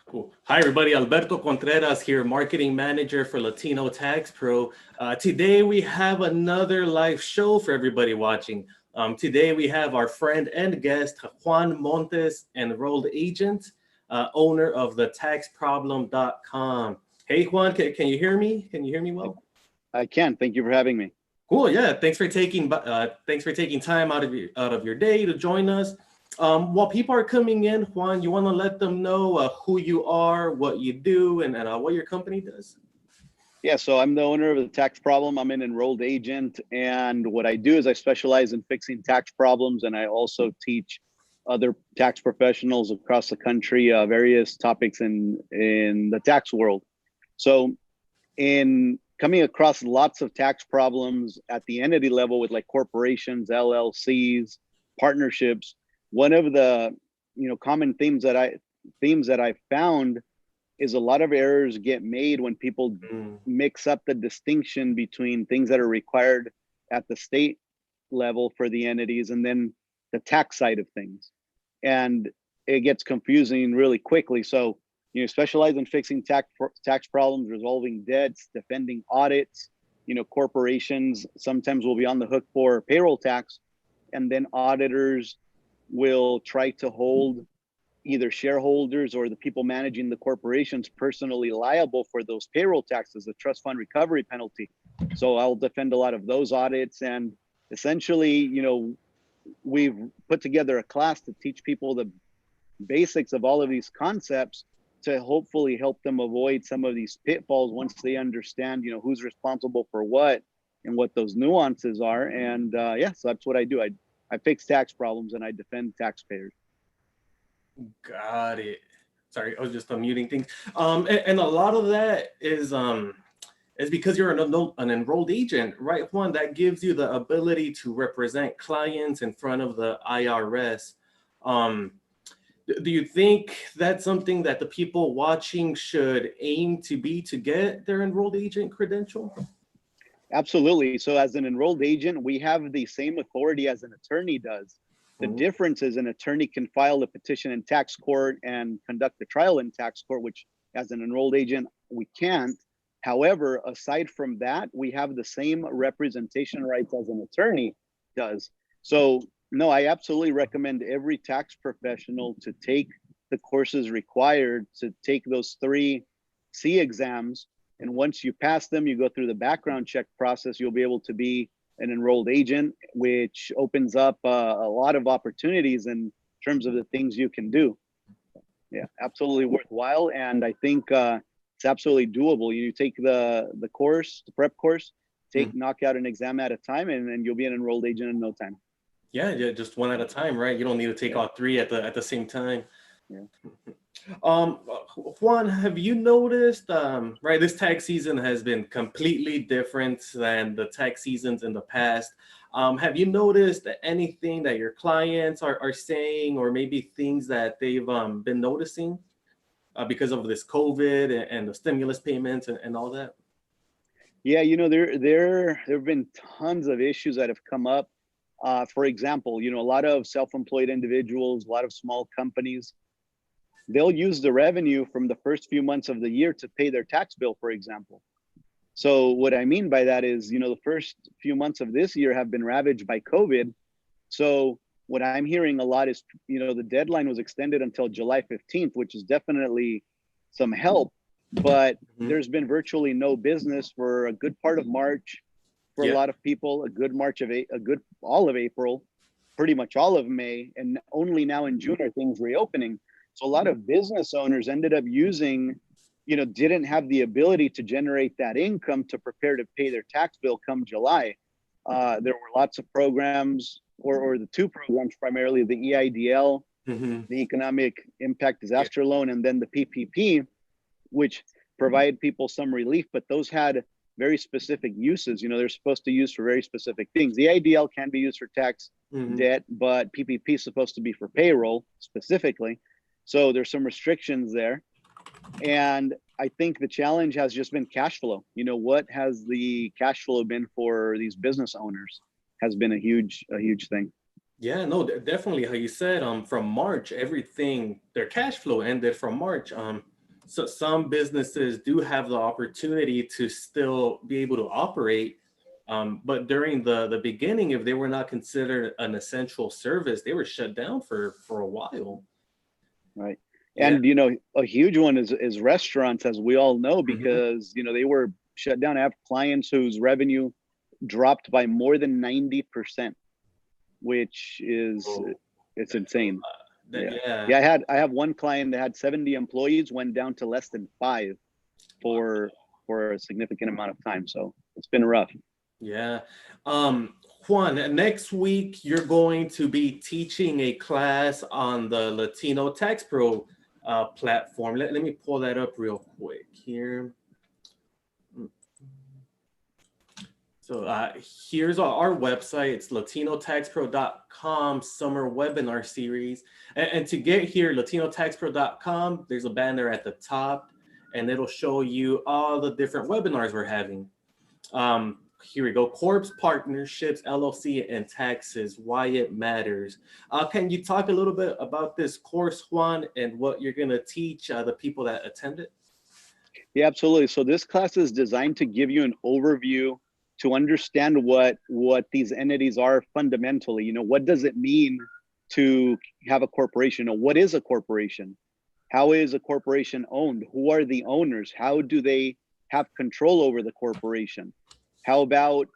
Cool. Hi, everybody. Alberto Contreras here, marketing manager for Latino Tax Pro. Today, we have another live show for everybody watching. Today, we have our friend and guest, Juan Montes, enrolled agent, owner of the taxproblem.com. Hey, Juan, can you hear me? Can you hear me well? I can. Thank you for having me. Cool. Yeah. Thanks for taking time out of your day to join us. While people are coming in, Juan, you want to let them know who you are, what you do, and what your company does? Yeah, so I'm the owner of the Tax Problem. I'm an enrolled agent, and what I do is I specialize in fixing tax problems, and I also teach other tax professionals across the country various topics in the tax world. So, in coming across lots of tax problems at the entity level with like corporations, LLCs, partnerships, one of the common themes that I found is a lot of errors get made when people mix up the distinction between things that are required at the state level for the entities and then the tax side of things, and it gets confusing really quickly. So specialize in fixing tax problems, resolving debts, defending audits. Corporations sometimes will be on the hook for payroll tax, and then auditors will try to hold either shareholders or the people managing the corporations personally liable for those payroll taxes, the trust fund recovery penalty. So I'll defend a lot of those audits. And essentially, we've put together a class to teach people the basics of all of these concepts to hopefully help them avoid some of these pitfalls once they understand, who's responsible for what and what those nuances are. And so that's what I do. I fix tax problems and I defend taxpayers. Got it. Sorry, I was just unmuting things. And a lot of that is because you're an enrolled agent, right, Juan? That gives you the ability to represent clients in front of the IRS. Do you think that's something that the people watching should aim to be to get their enrolled agent credential? Absolutely. So as an enrolled agent, we have the same authority as an attorney does. The difference is an attorney can file a petition in tax court and conduct a trial in tax court, which as an enrolled agent, we can't. However, aside from that, we have the same representation rights as an attorney does. So no, I absolutely recommend every tax professional to take the courses required to take those 3 C exams. And once you pass them, you go through the background check process, you'll be able to be an enrolled agent, which opens up a lot of opportunities in terms of the things you can do. Yeah, absolutely worthwhile. And I think it's absolutely doable. You take the course, the prep course, knock out an exam at a time, and then you'll be an enrolled agent in no time. Yeah, just one at a time, right? You don't need to take all 3 at the same time. Yeah. Juan, have you noticed, right, this tax season has been completely different than the tax seasons in the past. Have you noticed anything that your clients are saying, or maybe things that they've been noticing because of this COVID and the stimulus payments and all that? Yeah, there have been tons of issues that have come up. For example, a lot of self-employed individuals, a lot of small companies, they'll use the revenue from the first few months of the year to pay their tax bill, for example. So what I mean by that is, the first few months of this year have been ravaged by COVID. So what I'm hearing a lot is, the deadline was extended until July 15th, which is definitely some help, but there's been virtually no business for a good part of March for a lot of people, all of April, pretty much all of May, and only now in June are things reopening. So a lot of business owners ended up didn't have the ability to generate that income to prepare to pay their tax bill come July. There were lots of programs, or the 2 programs primarily, the EIDL, the Economic Impact Disaster Loan, and then the PPP, which provide people some relief, but those had very specific uses. They're supposed to use for very specific things. The EIDL can be used for tax debt, but PPP is supposed to be for payroll specifically. So there's some restrictions there. And I think the challenge has just been cash flow. What has the cash flow been for these business owners has been a huge thing. Yeah, no, definitely. How you said, from March, everything, their cash flow ended from March. So some businesses do have the opportunity to still be able to operate, but during the beginning, if they were not considered an essential service, they were shut down for a while. Right. Yeah. And, a huge one is restaurants, as we all know, Mhm. because, they were shut down. I have clients whose revenue dropped by more than 90%, which is, Oh, it's that's a insane. lot. Yeah. Yeah. Yeah. I have one client that had 70 employees, went down to less than 5 for a significant amount of time. So it's been rough. Yeah. Juan, next week you're going to be teaching a class on the Latino Tax Pro platform. Let me pull that up real quick here. So here's our website. It's latinotaxpro.com summer webinar series. And to get here, latinotaxpro.com, there's a banner at the top, and it'll show you all the different webinars we're having. Here we go. Corps, partnerships, LLC, and taxes, why it matters. Can you talk a little bit about this course, Juan, and what you're going to teach the people that attend it? Yeah, absolutely. So this class is designed to give you an overview to understand what these entities are fundamentally. What does it mean to have a corporation? Or what is a corporation? How is a corporation owned? Who are the owners? How do they have control over the corporation? How about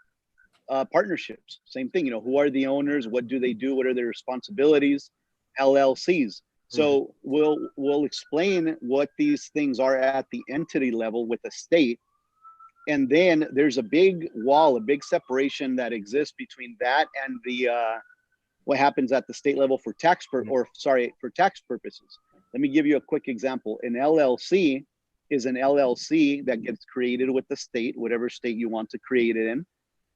partnerships? Same thing. Who are the owners? What do they do? What are their responsibilities? LLCs. So we'll explain what these things are at the entity level with the state. And then there's a big wall, a big separation that exists between that and the what happens at the state level for tax purposes. Let me give you a quick example. An LLC is an LLC that gets created with the state, whatever state you want to create it in.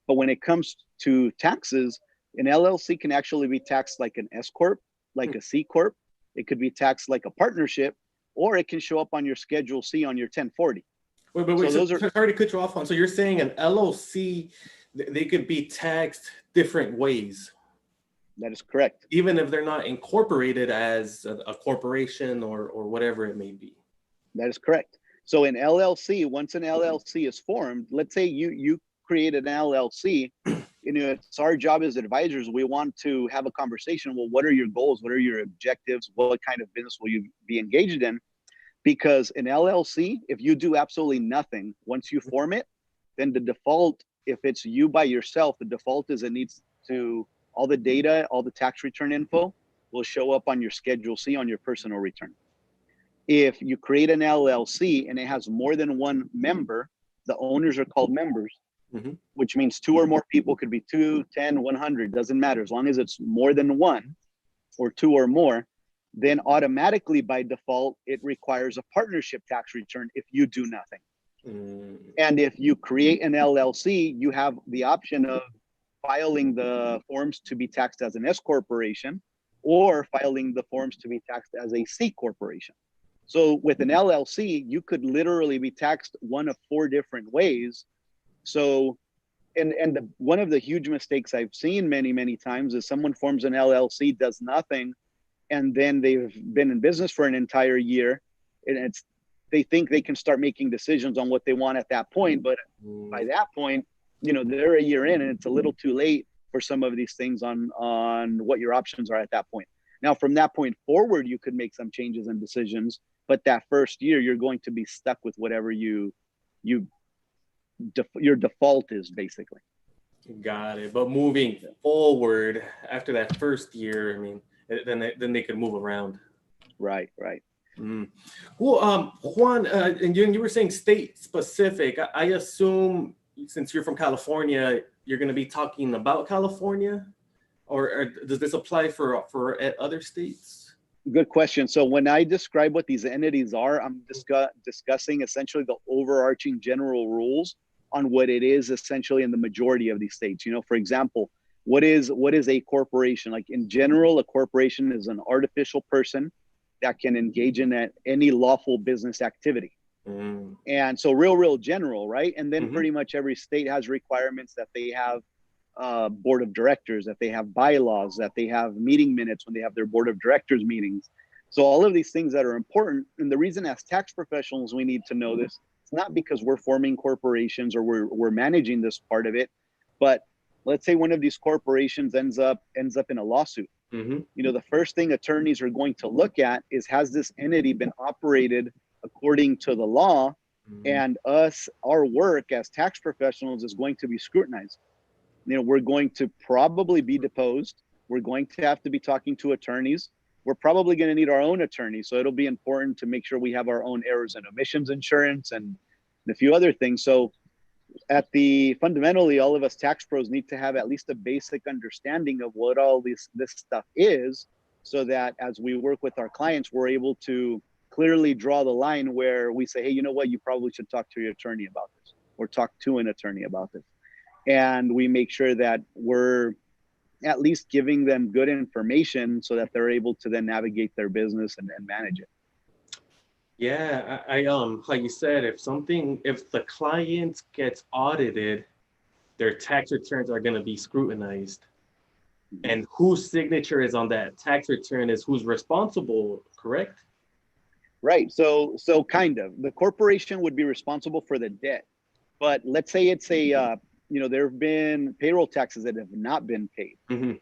But when it comes to taxes, an LLC can actually be taxed like an S Corp, like a C Corp. It could be taxed like a partnership, or it can show up on your Schedule C on your 1040. Wait. So those are, sorry to cut you off on. So you're saying an LLC, they could be taxed different ways, that is correct. even if they're not incorporated as a corporation or whatever it may be. That is correct. So an LLC, once an LLC is formed, let's say you create an LLC, it's our job as advisors. We want to have a conversation. Well, what are your goals? What are your objectives? What kind of business will you be engaged in? Because an LLC, if you do absolutely nothing, once you form it, then the default, if it's you by yourself, the default is it needs to, all the data, all the tax return info will show up on your Schedule C on your personal return. If you create an LLC and it has more than one member, the owners are called members, which means 2 or more people, could be 2, 10, 100, doesn't matter. As long as it's more than 1 or 2 or more, then automatically by default, it requires a partnership tax return if you do nothing. And if you create an LLC, you have the option of filing the forms to be taxed as an S corporation or filing the forms to be taxed as a C corporation. So with an LLC, you could literally be taxed one of 4 different ways. So, one of the huge mistakes I've seen many times is someone forms an LLC, does nothing, and then they've been in business for an entire year, and they think they can start making decisions on what they want at that point. But by that point, they're a year in, and it's a little too late for some of these things on what your options are at that point. Now, from that point forward, you could make some changes and decisions, but that first year, you're going to be stuck with whatever your default is, basically. Got it. But moving forward after that first year, I mean, then they could move around. Right. Well, Juan, and you were saying state specific. I assume since you're from California, you're going to be talking about California, or does this apply for other states? Good question. So when I describe what these entities are, I'm discussing essentially the overarching general rules on what it is essentially in the majority of these states. For example, what is a corporation? Like in general, a corporation is an artificial person that can engage in any lawful business activity. And so real general, right? And then pretty much every state has requirements that they have board of directors, that they have bylaws, that they have meeting minutes when they have their board of directors meetings, So all of these things that are important, and the reason as tax professionals we need to know this, it's not because we're forming corporations or we're managing this part of it, but let's say one of these corporations ends up in a lawsuit. Mm-hmm. You know, the first thing attorneys are going to look at is, has this entity been operated according to the law? And our work as tax professionals is going to be scrutinized. You know, we're going to probably be deposed. We're going to have to be talking to attorneys. We're probably going to need our own attorney. So it'll be important to make sure we have our own errors and omissions insurance and a few other things. So fundamentally, all of us tax pros need to have at least a basic understanding of what all this stuff is, so that as we work with our clients, we're able to clearly draw the line where we say, hey, you know what, you probably should talk to your attorney about this, or talk to an attorney about this. And we make sure that we're at least giving them good information so that they're able to then navigate their business and manage it. Yeah, I like you said, if the client gets audited, their tax returns are going to be scrutinized. And whose signature is on that tax return is who's responsible, correct? Right. So kind of. The corporation would be responsible for the debt. But let's say it's there have been payroll taxes that have not been paid. Mm-hmm.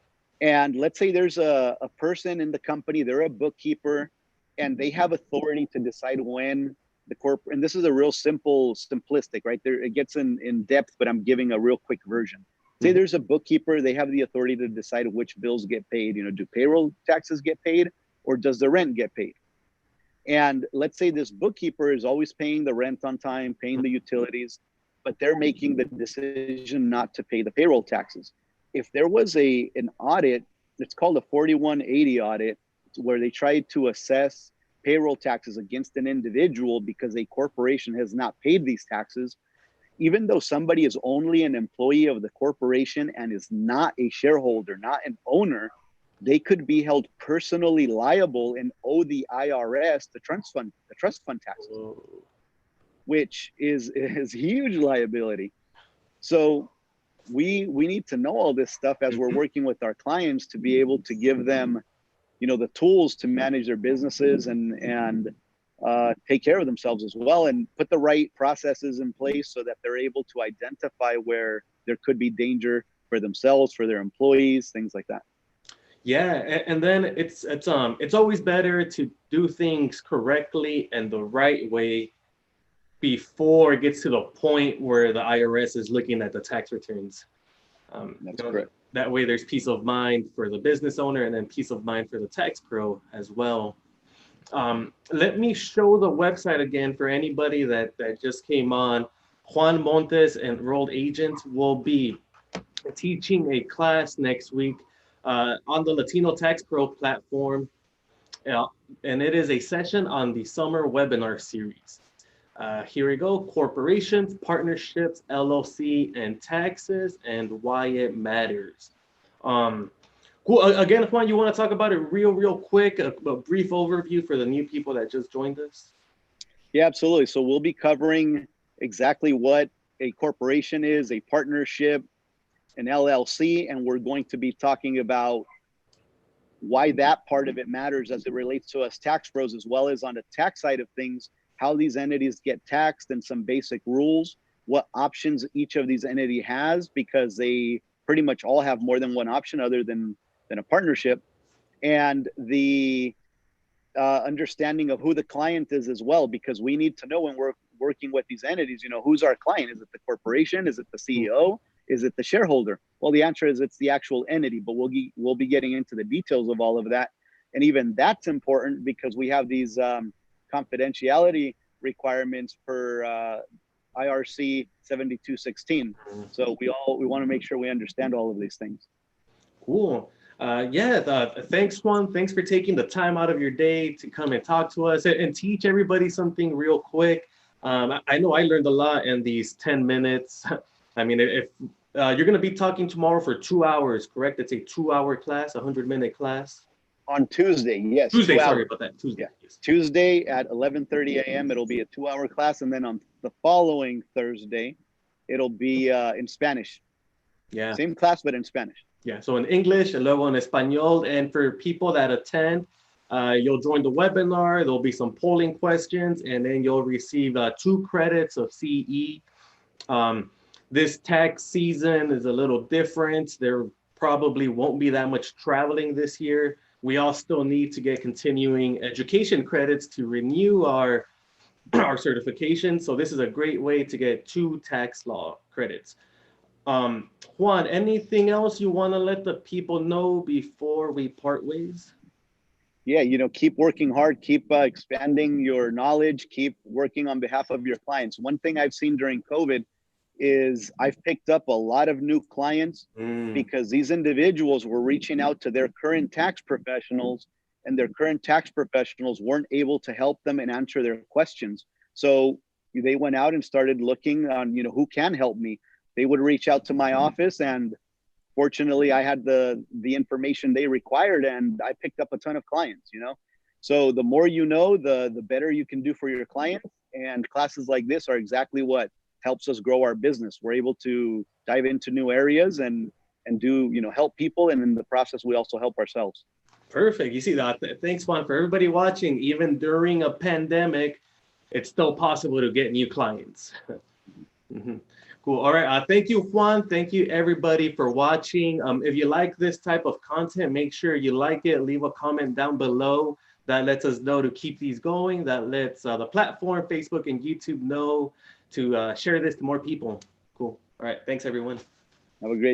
And let's say there's a person in the company, they're a bookkeeper, and they have authority to decide when the and this is a real simplistic, right? There, it gets in depth, but I'm giving a real quick version. Say there's a bookkeeper, they have the authority to decide which bills get paid. You know, do payroll taxes get paid, or does the rent get paid? And let's say this bookkeeper is always paying the rent on time, paying the utilities, but they're making the decision not to pay the payroll taxes. If there was an audit, it's called a 4180 audit, where they tried to assess payroll taxes against an individual because a corporation has not paid these taxes, even though somebody is only an employee of the corporation and is not a shareholder, not an owner, they could be held personally liable and owe the IRS the trust fund taxes. Whoa. Which is huge liability. So we need to know all this stuff as we're working with our clients to be able to give them, you know, the tools to manage their businesses and take care of themselves as well, and put the right processes in place so that they're able to identify where there could be danger for themselves, for their employees, things like that. Yeah, and then it's always better to do things correctly and the right way before it gets to the point where the IRS is looking at the tax returns. That's correct. That way there's peace of mind for the business owner and then peace of mind for the tax pro as well. Let me show the website again for anybody that just came on. Juan Montes, enrolled agent, will be teaching a class next week on the Latino Tax Pro platform. And it is a session on the summer webinar series. Here we go: corporations, partnerships, LLC, and taxes, and why it matters. Cool. Again, Juan, you want to talk about it real quick, a brief overview for the new people that just joined us? Yeah, absolutely. So we'll be covering exactly what a corporation is, a partnership, an LLC, and we're going to be talking about why that part of it matters as it relates to us tax pros, as well as on the tax side of things, how these entities get taxed and some basic rules, what options each of these entity has, because they pretty much all have more than one option other than a partnership, and the understanding of who the client is as well, because we need to know when we're working with these entities, you know, who's our client? Is it the corporation? Is it the CEO? Is it the shareholder? Well, the answer is it's the actual entity, but we'll be getting into the details of all of that. And even that's important because we have these confidentiality requirements for IRC 7216. So we want to make sure we understand all of these things. Cool. Thanks, Juan. Thanks for taking the time out of your day to come and talk to us and teach everybody something real quick. I know I learned a lot in these 10 minutes. I mean, if you're going to be talking tomorrow for 2 hours, correct? It's a 2-hour class, 100-minute class. On Tuesday, yes. Tuesday, sorry about that. Tuesday. Yeah. Yes. Tuesday at 11:30 a.m. It'll be a 2-hour class, and then on the following Thursday, it'll be in Spanish. Yeah. Same class, but in Spanish. Yeah. So in English, and luego en español, and for people that attend, You'll join the webinar. There'll be some polling questions, and then you'll receive 2 credits of CE. This tax season is a little different. There probably won't be that much traveling this year. We all still need to get continuing education credits to renew our certification. So this is a great way to get 2 tax law credits. Juan, anything else you want to let the people know before we part ways? Yeah, keep working hard, keep expanding your knowledge, keep working on behalf of your clients. One thing I've seen during COVID is I've picked up a lot of new clients because these individuals were reaching out to their current tax professionals, and their current tax professionals weren't able to help them and answer their questions. So they went out and started looking on, who can help me. They would reach out to my office, and fortunately I had the information they required, and I picked up a ton of clients, So the more the better you can do for your clients. And classes like this are exactly what helps us grow our business. We're able to dive into new areas and do, help people. And in the process, we also help ourselves. Perfect. You see that. Thanks, Juan. For everybody watching, even during a pandemic, it's still possible to get new clients. Cool. All right. Thank you, Juan. Thank you, everybody, for watching. If you like this type of content, make sure you like it. Leave a comment down below. That lets us know to keep these going. That lets the platform, Facebook and YouTube, know to share this to more people. Cool. All right. Thanks, everyone. Have a great